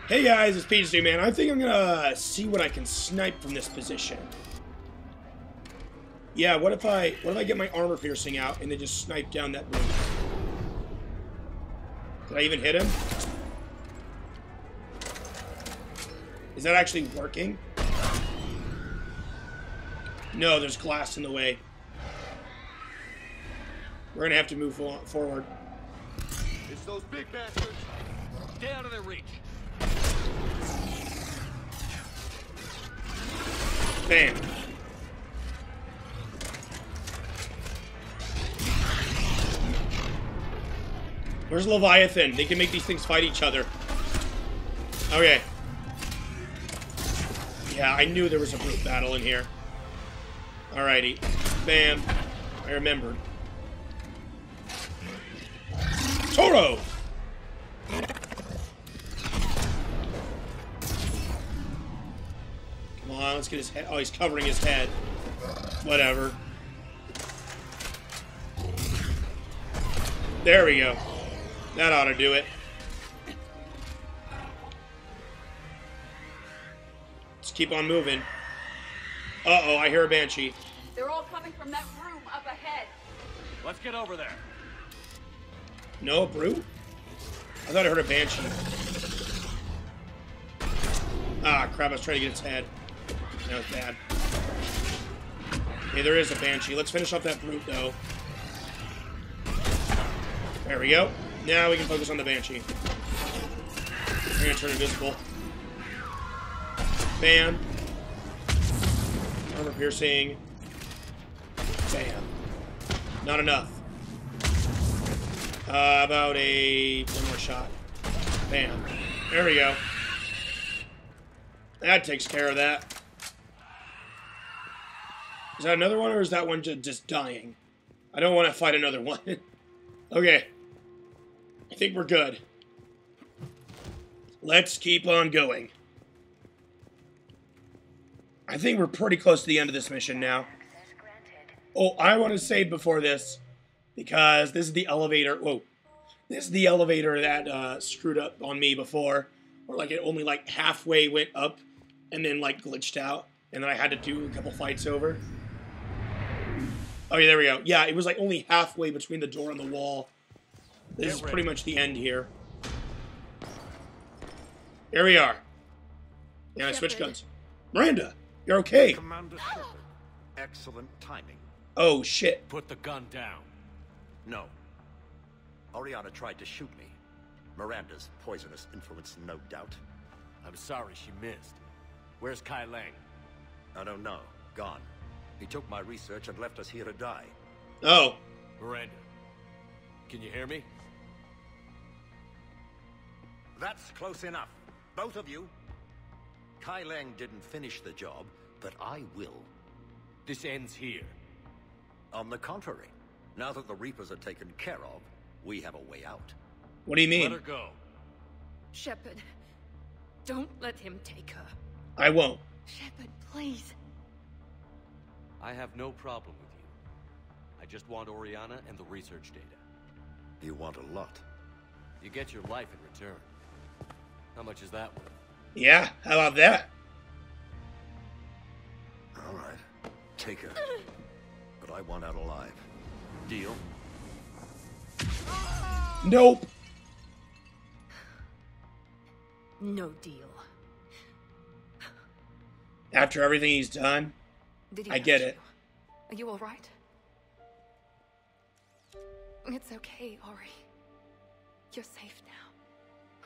Hey guys, it's PJ, man. I think I'm gonna see what I can snipe from this position. Yeah, what if I get my armor piercing out and then just snipe down that brute? Did I even hit him? Is that actually working? No, there's glass in the way. We're gonna have to move forward. It's those big bastards. Stay out of their reach. Bam. Where's Leviathan? They can make these things fight each other. Okay. Yeah, I knew there was a brute battle in here. Alrighty. Bam. I remembered. Toro! Come on, let's get his head. Oh, he's covering his head. Whatever. There we go. That ought to do it. Let's keep on moving. Uh-oh, I hear a banshee. They're all coming from that room up ahead. Let's get over there. No, a brute? I thought I heard a banshee. Ah, crap, I was trying to get its head. That was bad. Okay, there is a banshee. Let's finish off that brute, though. There we go. Now we can focus on the banshee. I'm gonna turn invisible. Bam. Armor piercing. Bam. Not enough. About one more shot. Bam. There we go. That takes care of that. Is that another one, or is that one just dying? I don't want to fight another one. Okay. I think we're good. Let's keep on going. I think we're pretty close to the end of this mission now. Oh, I want to save before this, because this is the elevator. Whoa. This is the elevator that screwed up on me before. Or like it only like halfway went up and then like glitched out. And then I had to do a couple fights over. Oh yeah, there we go. Yeah, it was like only halfway between the door and the wall. This is pretty much the end here. Here we are. Yeah, I switched guns. Miranda, you're okay. Commander Shepard, excellent timing. Oh shit. Put the gun down. No. Oriana tried to shoot me. Miranda's poisonous influence, no doubt. I'm sorry she missed. Where's Kai Lang? I don't know. Gone. He took my research and left us here to die. Oh. Miranda, can you hear me? That's close enough. Both of you. Kai Lang didn't finish the job, but I will. This ends here. On the contrary, now that the Reapers are taken care of, we have a way out. What do you mean? Let her go. Shepard, don't let him take her. I won't. Shepard, please. I have no problem with you. I just want Oriana and the research data. You want a lot. You get your life in return. How much is that worth? Yeah, how about that? All right. Take her. But I want out alive. Deal? Nope. No deal. After everything he's done, Did he I get hurt it. you? Are you all right? It's okay, Ori. You're safe now.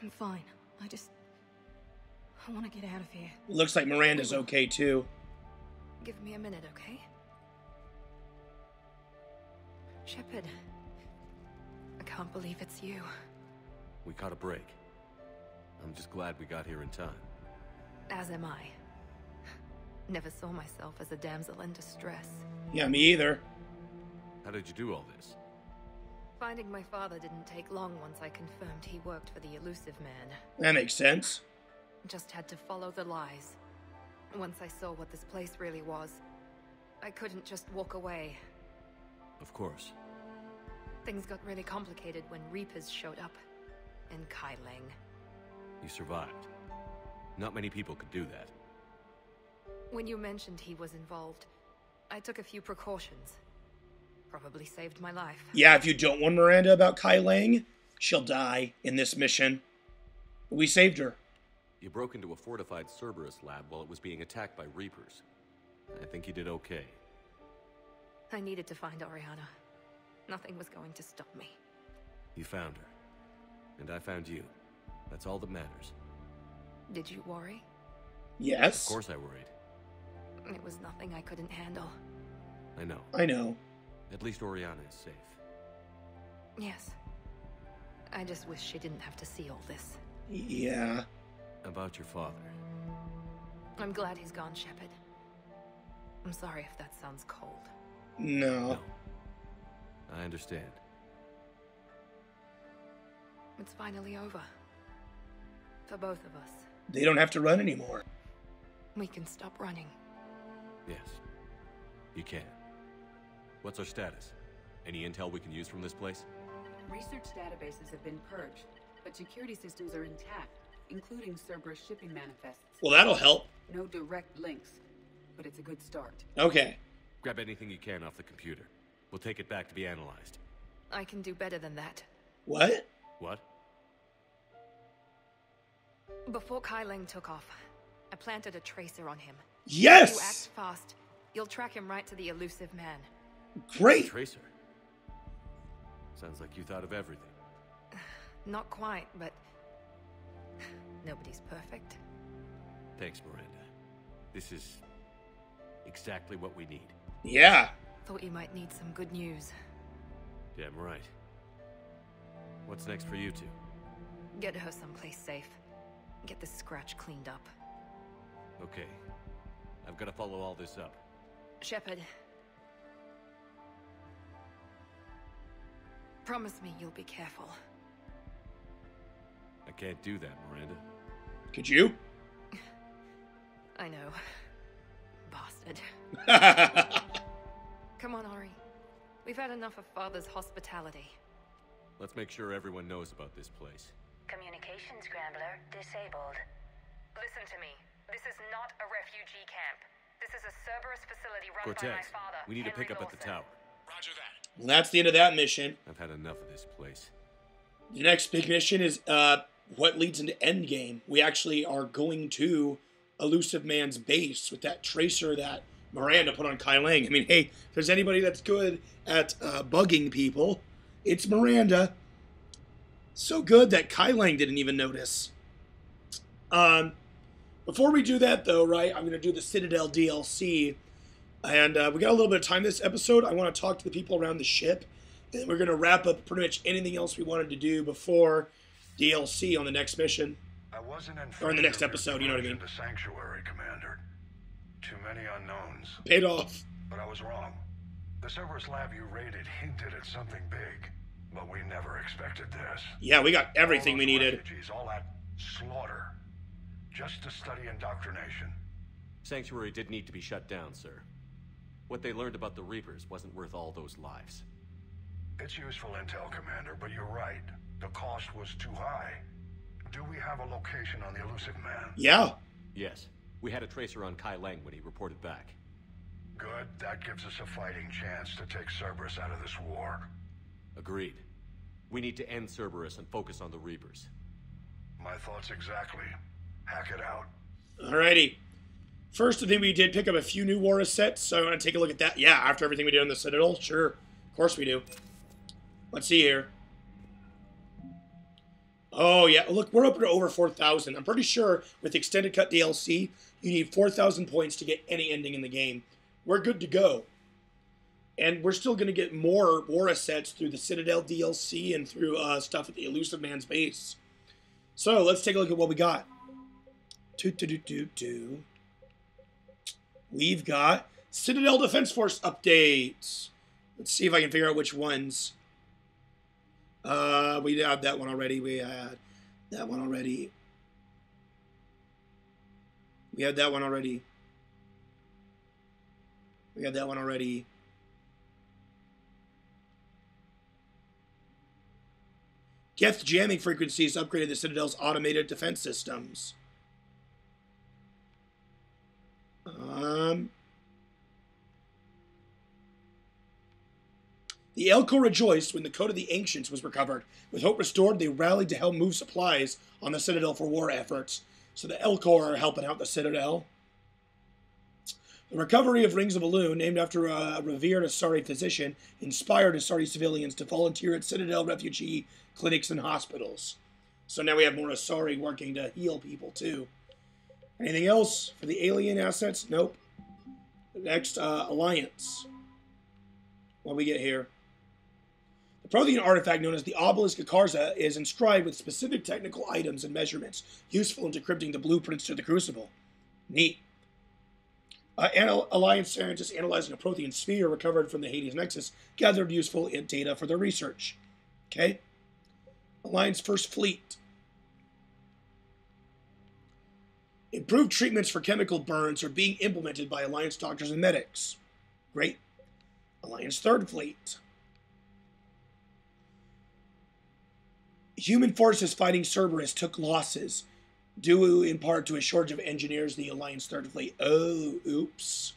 I'm fine. I want to get out of here. Looks like Miranda's okay too. Give me a minute, okay? Shepard, I can't believe it's you. We caught a break. I'm just glad we got here in time. As am I. Never saw myself as a damsel in distress. Yeah, me either. How did you do all this? Finding my father didn't take long once I confirmed he worked for the elusive man. That makes sense. Just had to follow the lies. Once I saw what this place really was, I couldn't just walk away. Of course. Things got really complicated when Reapers showed up. And Kai Lang. You survived. Not many people could do that. When you mentioned he was involved, I took a few precautions. Probably saved my life. Yeah, if you don't warn Miranda about Kai Lang, she'll die in this mission. We saved her. You broke into a fortified Cerberus lab while it was being attacked by Reapers. I think you did okay. I needed to find Oriana. Nothing was going to stop me. You found her. And I found you. That's all that matters. Did you worry? Yes. Of course I worried. It was nothing I couldn't handle. I know. I know. At least Oriana is safe. Yes. I just wish she didn't have to see all this. Yeah. About your father. I'm glad he's gone, Shepard. I'm sorry if that sounds cold. No. I understand. It's finally over. For both of us. They don't have to run anymore. We can stop running. Yes. You can. What's our status? Any intel we can use from this place? Research databases have been purged, but security systems are intact, including Cerberus shipping manifests. Well, that'll help. No direct links, but it's a good start. Okay. Grab anything you can off the computer. We'll take it back to be analyzed. I can do better than that. What? What? Before Kai Lang took off, I planted a tracer on him. If you Yes! act fast, you'll track him right to the elusive man. Great. Tracer. Sounds like you thought of everything. Not quite, but nobody's perfect. Thanks, Miranda. This is exactly what we need. Yeah. Thought you might need some good news. Damn right. What's next for you two? Get her someplace safe. Get this scratch cleaned up. Okay. I've got to follow all this up. Shepard. Promise me you'll be careful. I can't do that, Miranda. Could you? I know. Bastard. Come on, Ori. We've had enough of Father's hospitality. Let's make sure everyone knows about this place. Communication scrambler disabled. Listen to me. This is not a refugee camp. This is a Cerberus facility run by Cortez, my father. we need to Henry pick up at the Lawson. tower. Roger that. Well, that's the end of that mission. I've had enough of this place. The next big mission is what leads into Endgame. We actually are going to Elusive Man's base with that tracer that Miranda put on Kai Lang. I mean, hey, if there's anybody that's good at bugging people, it's Miranda. So good that Kai Lang didn't even notice. Before we do that, though, right, I'm going to do the Citadel DLC. And we got a little bit of time this episode. I want to talk to the people around the ship. And we're going to wrap up pretty much anything else we wanted to do before DLC on the next mission. I wasn't Or in the next episode, you know what I mean. The Sanctuary, Commander. Too many unknowns. Paid off. But I was wrong. The Cerberus lab you raided hinted at something big. But we never expected this. Yeah, we got everything All we those needed. Refugees, all that slaughter. Just to study indoctrination. Sanctuary did need to be shut down, sir. What they learned about the Reapers wasn't worth all those lives. It's useful intel, Commander, but you're right. The cost was too high. Do we have a location on the Elusive Man? Yeah. Yes. We had a tracer on Kai Lang when he reported back. Good. That gives us a fighting chance to take Cerberus out of this war. Agreed. We need to end Cerberus and focus on the Reapers. My thoughts exactly. Hack it out. Alrighty. First, I think we did pick up a few new war sets, so I want to take a look at that. Yeah, after everything we did on the Citadel? Sure. Of course we do. Let's see here. Oh, yeah. Look, we're up to over 4,000. I'm pretty sure with Extended Cut DLC, you need 4,000 points to get any ending in the game. We're good to go. And we're still going to get more war sets through the Citadel DLC and through stuff at the Elusive Man's base. So, let's take a look at what we got. We've got Citadel Defense Force updates. Let's see if I can figure out which ones. We had that one already. We had that one already. We had that one already. We had that one already. Geth jamming frequencies upgraded the Citadel's automated defense systems. The Elko rejoiced when the Code of the Ancients was recovered. With hope restored, they rallied to help move supplies on the Citadel for war efforts. So the Elko are helping out the Citadel. The recovery of Rings of Elune, named after a revered Asari physician, inspired Asari civilians to volunteer at Citadel refugee clinics and hospitals. So now we have more Asari working to heal people, too. Anything else for the alien assets? Nope. Next, Alliance. What do we get here? The Prothean artifact known as the Obelisk of Karza is inscribed with specific technical items and measurements, useful in decrypting the blueprints to the Crucible. Neat. Alliance scientists analyzing a Prothean sphere recovered from the Hades Nexus gathered useful data for their research. Okay. Alliance First Fleet. Improved treatments for chemical burns are being implemented by Alliance doctors and medics. Great. Alliance Third Fleet. Human forces fighting Cerberus took losses, due in part to a shortage of engineers in the Alliance Third Fleet. Oh, oops.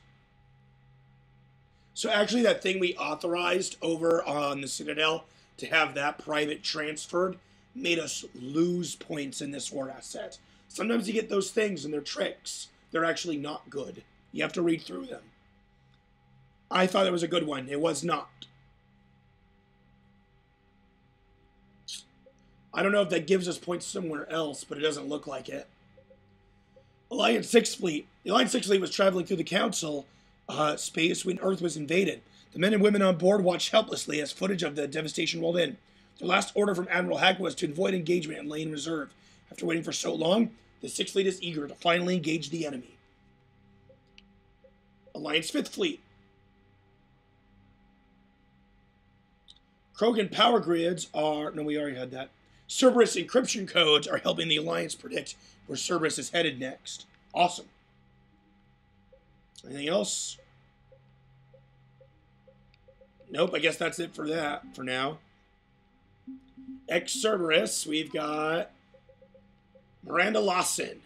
So actually that thing we authorized over on the Citadel to have that private transferred made us lose points in this war asset. Sometimes you get those things and they're tricks. They're actually not good. You have to read through them. I thought it was a good one. It was not. I don't know if that gives us points somewhere else, but it doesn't look like it. Alliance 6 Fleet. The Alliance 6 Fleet was traveling through the Council space when Earth was invaded. The men and women on board watched helplessly as footage of the devastation rolled in. Their last order from Admiral Hack was to avoid engagement and lay in reserve. After waiting for so long, the 6th Fleet is eager to finally engage the enemy. Alliance 5th Fleet. Krogan power grids are... No, we already had that. Cerberus encryption codes are helping the Alliance predict where Cerberus is headed next. Awesome. Anything else? Nope, I guess that's it for that for now. Ex-Cerberus, we've got Miranda Lawson.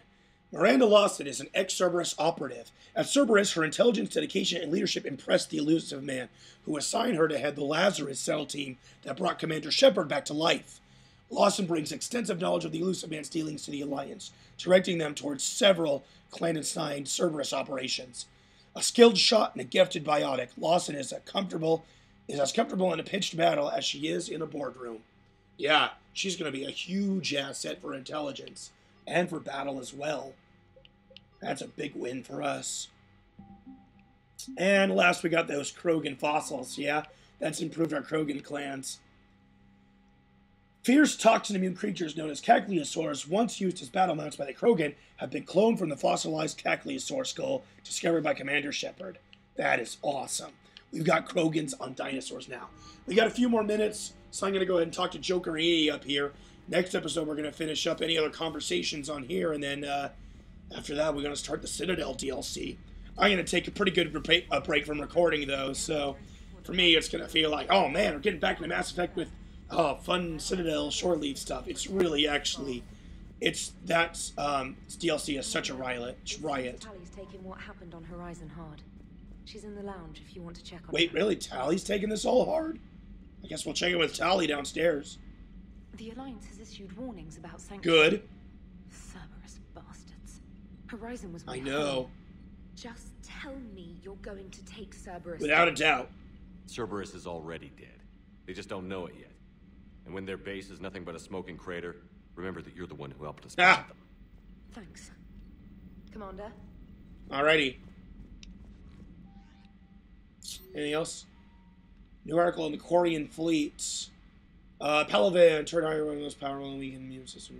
Miranda Lawson is an ex-Cerberus operative. At Cerberus, her intelligence, dedication, and leadership impressed the elusive man, who assigned her to head the Lazarus cell team that brought Commander Shepard back to life. Lawson brings extensive knowledge of the elusive man's dealings to the Alliance, directing them towards several clandestine Cerberus operations. A skilled shot and a gifted biotic, Lawson is as comfortable in a pitched battle as she is in a boardroom. Yeah, she's going to be a huge asset for intelligence, and for battle as well. That's a big win for us. And last we got those Krogan fossils, yeah? That's improved our Krogan clans. Fierce toxin-immune creatures known as Cackleosaurs, once used as battle mounts by the Krogan, have been cloned from the fossilized Cackleosaur skull discovered by Commander Shepard. That is awesome. We've got Krogans on dinosaurs now. We got a few more minutes, so I'm going to go ahead and talk to Joker E up here. Next episode, we're going to finish up any other conversations on here, and then after that, we're going to start the Citadel DLC. I'm going to take a pretty good break from recording, though, so for me, it's going to feel like, oh man, we're getting back into Mass Effect with fun Citadel shore leave stuff. It's really actually, this DLC is such a riot. Tally's taking what happened on Horizon hard. She's in the lounge if you want to check on her. Wait, really? Tally's taking this all hard? I guess we'll check in with Tally downstairs. The Alliance has issued warnings about sanctions. Good. Cerberus bastards. Horizon was my I know. home. Just tell me you're going to take Cerberus. Without a doubt. Cerberus is already dead. They just don't know it yet. And when their base is nothing but a smoking crater, remember that you're the one who helped us find them. Thanks. Commander? Alrighty. Anything else? New article on the Quarian fleets. Palavan turned iron one of the most powerful and weakened immune system.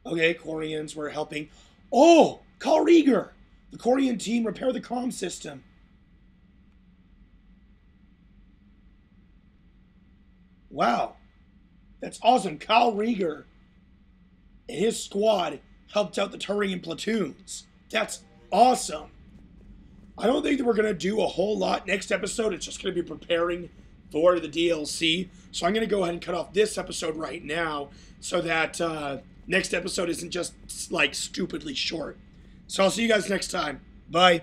Okay, Quarians were helping. Oh! Call Rieger! The Quarian team repair the comm system. Wow. That's awesome. Kyle Rieger and his squad helped out the Turian platoons. That's awesome. I don't think that we're going to do a whole lot next episode. It's just going to be preparing for the DLC. So I'm going to go ahead and cut off this episode right now so that next episode isn't just like stupidly short. So I'll see you guys next time. Bye.